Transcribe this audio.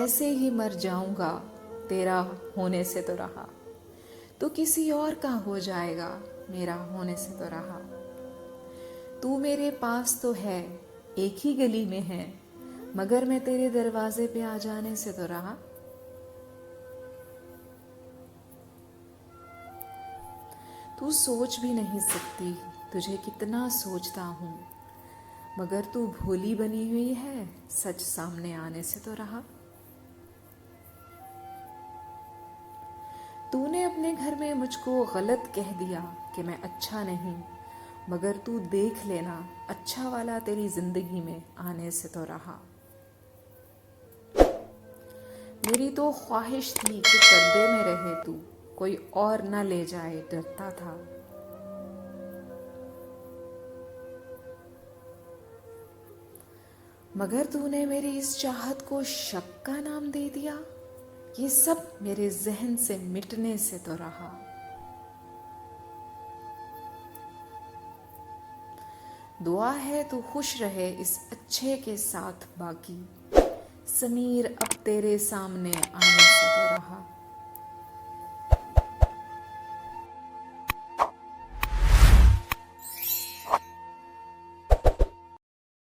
ऐसे ही मर जाऊंगा, तेरा होने से तो रहा। तू किसी और का हो जाएगा, मेरा होने से तो रहा। तू मेरे पास तो है, एक ही गली में है, मगर मैं तेरे दरवाजे पे आ जाने से तो रहा। तू सोच भी नहीं सकती तुझे कितना सोचता हूँ, मगर तू भोली बनी हुई है, सच सामने आने से तो रहा। तूने अपने घर में मुझको गलत कह दिया कि मैं अच्छा नहीं, मगर तू देख लेना अच्छा वाला तेरी जिंदगी में आने से तो रहा। मेरी तो ख्वाहिश थी कि पर्दे में रहे तू, कोई और ना ले जाए, डरता था। मगर तूने मेरी इस चाहत को शक का नाम दे दिया, ये सब मेरे जहन से मिटने से तो रहा। दुआ है तू खुश रहे इस अच्छे के साथ बाकी, समीर अब तेरे सामने आने से तो रहा।